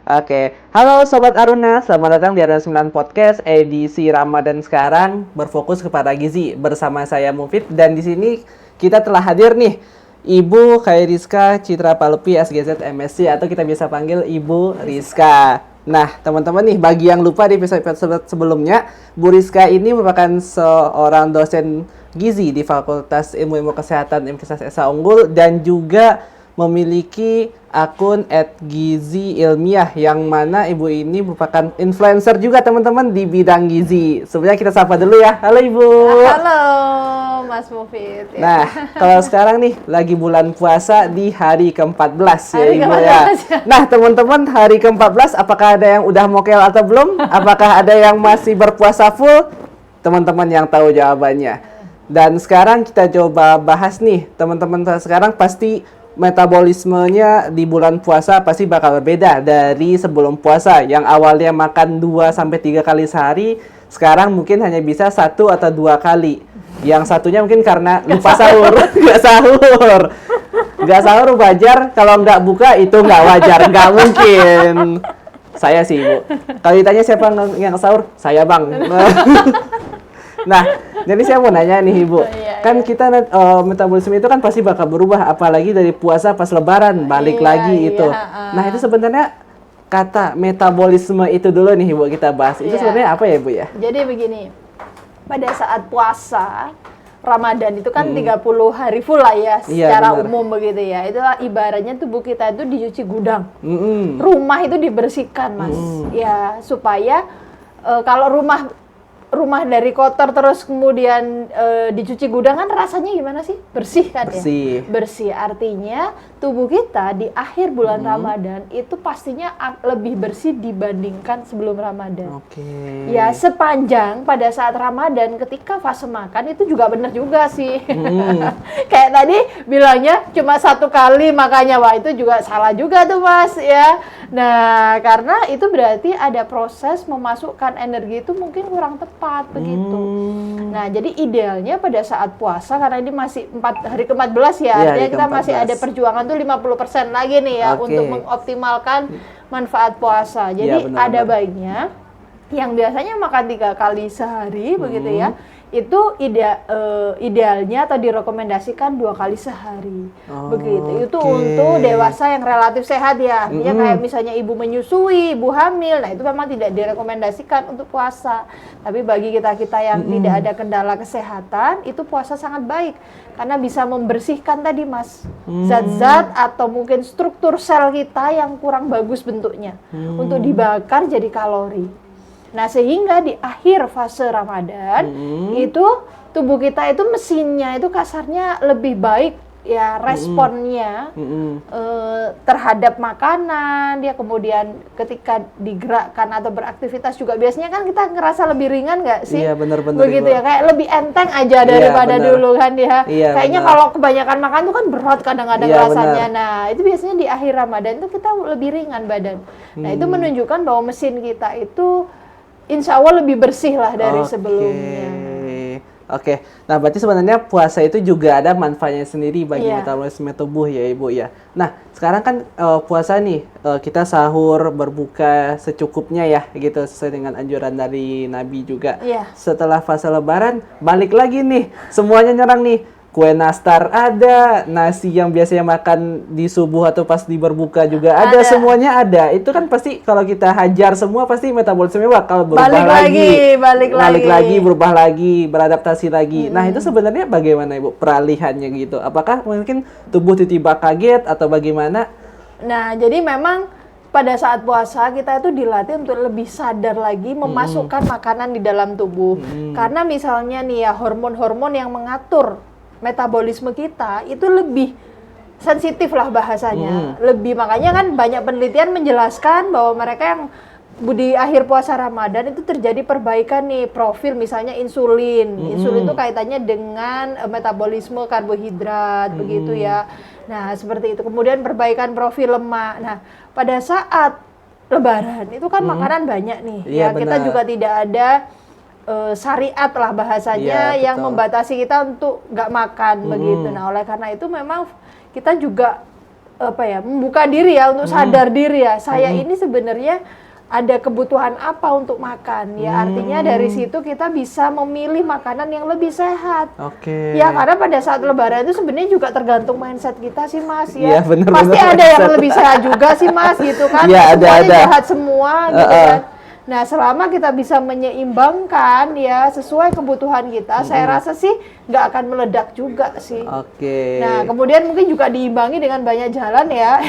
Oke, halo Sobat Aruna, selamat datang di Aruna 9 Podcast edisi Ramadan sekarang berfokus kepada gizi bersama saya Mufid dan di sini kita telah hadir nih Ibu Khairiska Citra Palupi SGZ MSc atau kita bisa panggil Ibu Rizka. Nah, teman-teman nih bagi yang lupa di episode sebelumnya, Bu Rizka ini merupakan seorang dosen gizi di Fakultas Ilmu Kesehatan Universitas Esa Unggul dan juga memiliki akun @gizi ilmiah yang mana ibu ini merupakan influencer juga teman-teman di bidang gizi. Sebenarnya kita sapa dulu ya. Halo Ibu. Halo Mas Mufid. Ya. Nah, kalau sekarang nih lagi bulan puasa di hari ke-14 ya Ibu ya. Nah, teman-teman hari ke-14 apakah ada yang udah mokel atau belum? Apakah ada yang masih berpuasa full? Teman-teman yang tahu jawabannya. Dan sekarang kita coba bahas nih, teman-teman sekarang pasti metabolismenya di bulan puasa pasti bakal berbeda dari sebelum puasa. Yang awalnya makan 2-3 kali sehari, sekarang mungkin hanya bisa 1 atau 2 kali. Yang satunya mungkin karena lupa sahur. Nggak sahur wajar, kalau nggak buka itu nggak wajar, nggak mungkin. Saya sih Ibu. Kalau ditanya siapa yang sahur, saya Bang. Nah, jadi saya mau nanya nih Ibu, kan kita metabolisme itu kan pasti bakal berubah, apalagi dari puasa pas Lebaran balik lagi itu. Nah itu sebenarnya kata metabolisme itu dulu nih Ibu kita bahas. Itu sebenarnya apa ya Ibu ya? Jadi begini, pada saat puasa Ramadan itu kan 30 hari full lah ya, secara umum begitu ya. Itu ibaratnya tubuh kita itu dicuci gudang, rumah itu dibersihkan Mas, ya supaya kalau rumah dari kotor terus kemudian dicuci gudang kan rasanya gimana sih? Bersih kan ya? Bersih. Artinya tubuh kita di akhir bulan Ramadan itu pastinya lebih bersih dibandingkan sebelum Ramadan. Ya sepanjang pada saat Ramadan ketika fase makan itu juga benar juga sih. Kayak tadi bilangnya cuma 1 kali makanya, wah itu juga salah juga tuh Mas ya. Nah karena itu berarti ada proses memasukkan energi itu mungkin kurang tepat begitu. Nah, jadi idealnya pada saat puasa karena ini masih hari ke-14 ya, artinya kita masih ada perjuangan tuh 50% lagi nih ya untuk mengoptimalkan manfaat puasa. Jadi ada baiknya yang biasanya makan 3 kali sehari begitu ya. Itu idealnya atau direkomendasikan 2 kali sehari. Begitu. Itu untuk dewasa yang relatif sehat ya. Artinya kayak misalnya ibu menyusui, ibu hamil, nah itu memang tidak direkomendasikan untuk puasa. Tapi bagi kita-kita yang tidak ada kendala kesehatan, itu puasa sangat baik karena bisa membersihkan tadi Mas, zat-zat atau mungkin struktur sel kita yang kurang bagus bentuknya untuk dibakar jadi kalori. Nah, sehingga di akhir fase Ramadan itu tubuh kita itu mesinnya itu kasarnya lebih baik ya responnya terhadap makanan, dia kemudian ketika digerakkan atau beraktivitas juga biasanya kan kita ngerasa lebih ringan nggak sih? Iya, benar-benar. Begitu ya, kayak lebih enteng aja daripada dulu kan ya. Kayaknya kalau kebanyakan makan tuh kan berat kadang-kadang rasanya. Nah, itu biasanya di akhir Ramadan itu kita lebih ringan badan. Nah, itu menunjukkan bahwa mesin kita itu insya Allah lebih bersih lah dari sebelumnya. Nah berarti sebenarnya puasa itu juga ada manfaatnya sendiri bagi metabolisme tubuh ya Ibu ya. Nah sekarang kan puasa nih, kita sahur berbuka secukupnya ya gitu sesuai dengan anjuran dari Nabi juga. Setelah fase Lebaran balik lagi nih, semuanya nyerang nih. Kue nastar ada, nasi yang biasanya makan di subuh atau pas di berbuka juga ada, semuanya ada. Itu kan pasti kalau kita hajar semua pasti metabolisme bakal berubah balik lagi, berubah lagi, beradaptasi lagi. Nah itu sebenarnya bagaimana Ibu peralihannya gitu? Apakah mungkin tubuh tiba-tiba kaget atau bagaimana? Nah jadi memang pada saat puasa kita itu dilatih untuk lebih sadar lagi memasukkan makanan di dalam tubuh. Karena misalnya nih ya hormon-hormon yang mengatur metabolisme kita itu lebih sensitif lah bahasanya. Makanya kan banyak penelitian menjelaskan bahwa mereka yang di akhir puasa Ramadan itu terjadi perbaikan nih profil misalnya insulin. Insulin itu kaitannya dengan metabolisme karbohidrat begitu ya. Nah, seperti itu. Kemudian perbaikan profil lemak. Nah, pada saat Lebaran itu kan makanan banyak nih. Kita juga tidak ada syariat lah bahasanya yang membatasi kita untuk nggak makan begitu. Nah oleh karena itu memang kita juga membuka diri ya, untuk sadar diri ya. Saya ini sebenarnya ada kebutuhan apa untuk makan ya, artinya dari situ kita bisa memilih makanan yang lebih sehat. Ya, karena pada saat lebaran itu sebenarnya juga tergantung mindset kita sih Mas ya. Bener, pasti ada yang lebih sehat juga sih Mas gitu kan. Semuanya jahat semua gitu kan. Nah, selama kita bisa menyeimbangkan ya sesuai kebutuhan kita, saya rasa sih nggak akan meledak juga sih. Nah, kemudian mungkin juga diimbangi dengan banyak jalan ya.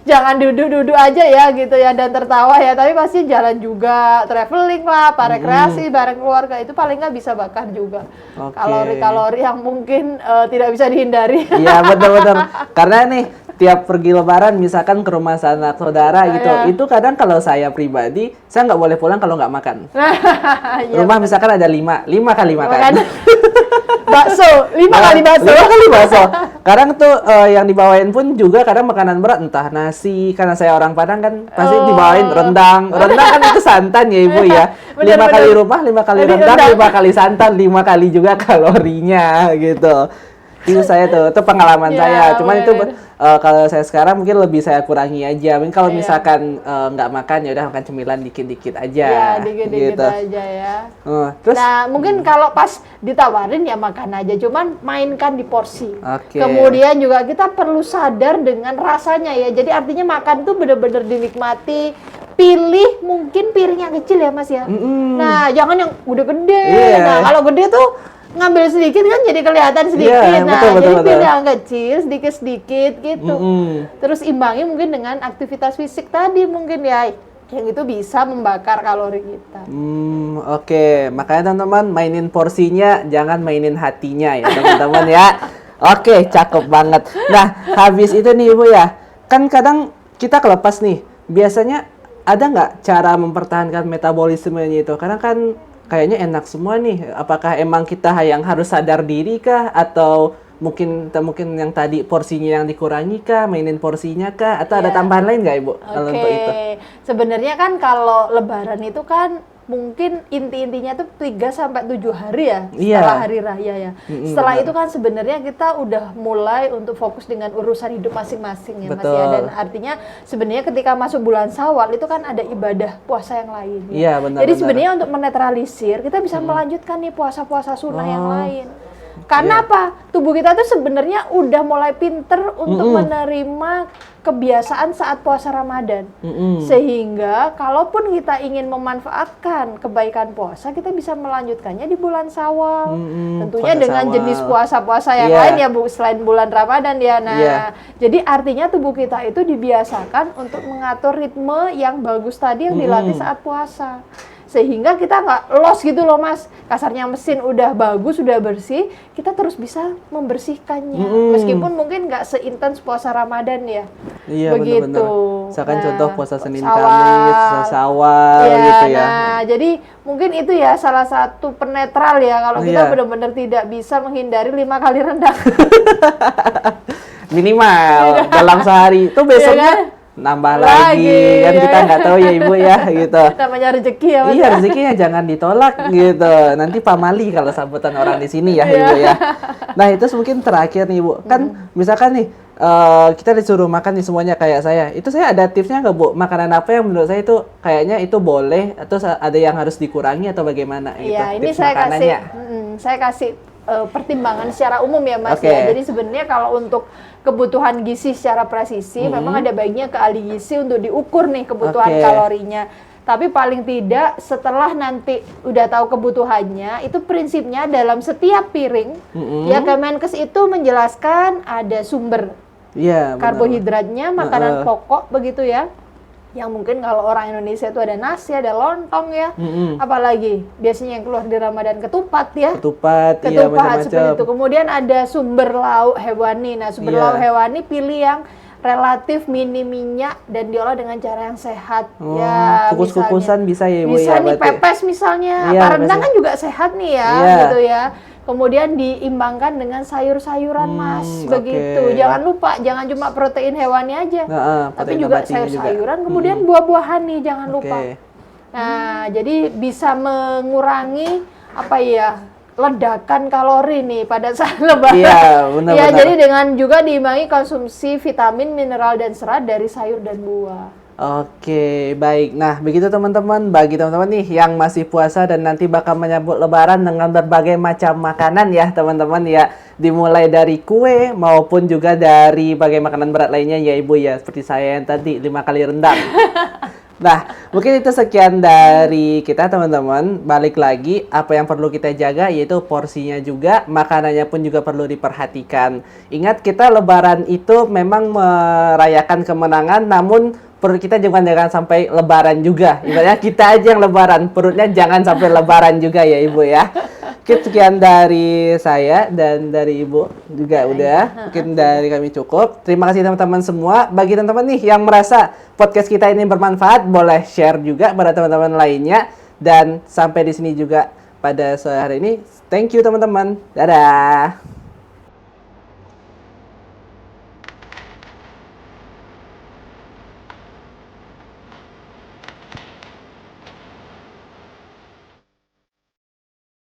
Jangan duduk-duduk aja ya gitu ya dan tertawa ya, tapi pasti jalan juga, traveling lah, rekreasi bareng keluarga, itu paling nggak bisa bakar juga kalori-kalori yang mungkin tidak bisa dihindari. Iya, betul-betul. Karena nih tiap pergi lebaran misalkan ke rumah sanak saudara gitu, itu kadang kalau saya pribadi, saya nggak boleh pulang kalau nggak makan. Rumah misalkan ada 5 kali makan. Bakso, 5 kali bakso. 5 kali bakso. Kadang tuh yang dibawain pun juga kadang makanan berat, entah nasi, karena saya orang Padang kan pasti dibawain rendang. Rendang kan itu santan ya Ibu ya. 5 kali rumah, 5 kali rendang, 5 kali santan, 5 kali juga kalorinya gitu. Itu saya tuh, itu pengalaman saya. Cuman itu kalau saya sekarang mungkin lebih saya kurangi aja. Mungkin kalau misalkan nggak makan ya udah makan cemilan dikit-dikit aja. Iya, dikit-dikit gitu aja ya. Terus, nah, mungkin kalau pas ditawarin ya makan aja, cuman mainkan di porsi. Kemudian juga kita perlu sadar dengan rasanya ya. Jadi artinya makan tuh bener-bener dinikmati. Pilih mungkin piring yang kecil ya Mas ya. Nah, jangan yang udah gede. Nah, kalau gede tuh ngambil sedikit kan jadi kelihatan sedikit. Jadi pilih yang kecil sedikit-sedikit gitu. Terus imbangi mungkin dengan aktivitas fisik tadi mungkin ya, yang itu bisa membakar kalori kita. Makanya teman-teman mainin porsinya, jangan mainin hatinya ya teman-teman ya. Cakep banget. Nah, habis itu nih Ibu ya, kan kadang kita kelepas nih, biasanya ada nggak cara mempertahankan metabolismenya itu? Karena kan kayaknya enak semua nih. Apakah emang kita yang harus sadar diri kah? Atau mungkin yang tadi porsinya yang dikurangi kah? Mainin porsinya kah? Atau ada tambahan lain nggak Ibu? Untuk itu? Sebenarnya kan kalau lebaran itu kan mungkin inti-intinya tuh 3-7 hari ya setelah hari raya ya. Setelah itu kan sebenarnya kita udah mulai untuk fokus dengan urusan hidup masing-masing ya Mas ya. Dan artinya sebenarnya ketika masuk bulan Syawal itu kan ada ibadah puasa yang lain ya. Jadi sebenarnya untuk menetralisir kita bisa melanjutkan nih puasa-puasa sunnah yang lain. Karena apa? Tubuh kita tuh sebenarnya udah mulai pinter untuk menerima kebiasaan saat puasa Ramadan. Sehingga kalaupun kita ingin memanfaatkan kebaikan puasa, kita bisa melanjutkannya di bulan Syawal. Tentunya dengan jenis puasa-puasa yang lain ya Bu, selain bulan Ramadan ya. Nah, jadi artinya tubuh kita itu dibiasakan untuk mengatur ritme yang bagus tadi yang dilatih saat puasa. Sehingga kita nggak loss gitu loh Mas. Kasarnya mesin udah bagus, udah bersih, kita terus bisa membersihkannya. Meskipun mungkin nggak seintens puasa Ramadan ya. Iya, begitu. Misalkan contoh puasa Senin Kamis, puasa Syawal gitu ya. Nah, jadi mungkin itu ya salah satu penetral ya kalau kita benar-benar tidak bisa menghindari 5 kali rendang. Minimal dalam sehari. Itu besoknya nambah lagi kan kita nggak tahu ya Ibu ya gitu. Namanya rezeki ya Mas. Iya, rezekinya jangan ditolak gitu. Nanti pamali kalau sambutan orang di sini ya Ibu ya. Nah, itu mungkin terakhir nih Ibu. Kan misalkan nih kita disuruh makan nih semuanya kayak saya. Itu saya ada tipsnya nggak Bu? Makanan apa yang menurut saya itu kayaknya itu boleh atau ada yang harus dikurangi atau bagaimana gitu? Iya, ini saya kasih pertimbangan secara umum ya Mas ya. Jadi sebenarnya kalau untuk kebutuhan gizi secara presisi memang ada baiknya ke ahli gizi untuk diukur nih kebutuhan kalorinya. Tapi paling tidak setelah nanti udah tahu kebutuhannya, itu prinsipnya dalam setiap piring ya Kemenkes itu menjelaskan ada sumber karbohidratnya, makanan pokok begitu ya. Yang mungkin kalau orang Indonesia itu ada nasi, ada lontong ya, apalagi biasanya yang keluar di Ramadan ketupat ya, ketupat seperti itu. Kemudian ada sumber lauk hewani. Nah, sumber lauk hewani pilih yang relatif minim minyak dan diolah dengan cara yang sehat. Ya, kukus-kukusan bisa ya Ibu bisa ya. Bisa nih pepes misalnya, rendang kan juga sehat nih ya, gitu ya. Kemudian diimbangkan dengan sayur-sayuran Mas, begitu. Jangan lupa, jangan cuma protein hewani aja, tapi juga sayur-sayuran, kemudian buah-buahan nih, jangan lupa. Nah, jadi bisa mengurangi ledakan kalori nih pada saat lebaran. Iya, benar. Ya, jadi dengan juga diimbangi konsumsi vitamin, mineral dan serat dari sayur dan buah. Oke, baik. Nah, begitu teman-teman. Bagi teman-teman nih yang masih puasa dan nanti bakal menyambut lebaran dengan berbagai macam makanan ya, teman-teman ya. Dimulai dari kue maupun juga dari berbagai makanan berat lainnya ya, Ibu ya. Seperti saya yang tadi 5 kali rendang. Nah, mungkin itu sekian dari kita teman-teman. Balik lagi, apa yang perlu kita jaga yaitu porsinya juga, makanannya pun juga perlu diperhatikan. Ingat, kita lebaran itu memang merayakan kemenangan, namun perut kita jangan sampai lebaran juga. Ibaratnya kita aja yang lebaran, perutnya jangan sampai lebaran juga ya Ibu ya. Sekian dari saya dan dari Ibu juga udah. Mungkin dari kami cukup. Terima kasih teman-teman semua. Bagi teman-teman nih yang merasa podcast kita ini bermanfaat, boleh share juga pada teman-teman lainnya. Dan sampai di sini juga pada sore hari ini. Thank you teman-teman. Dadah.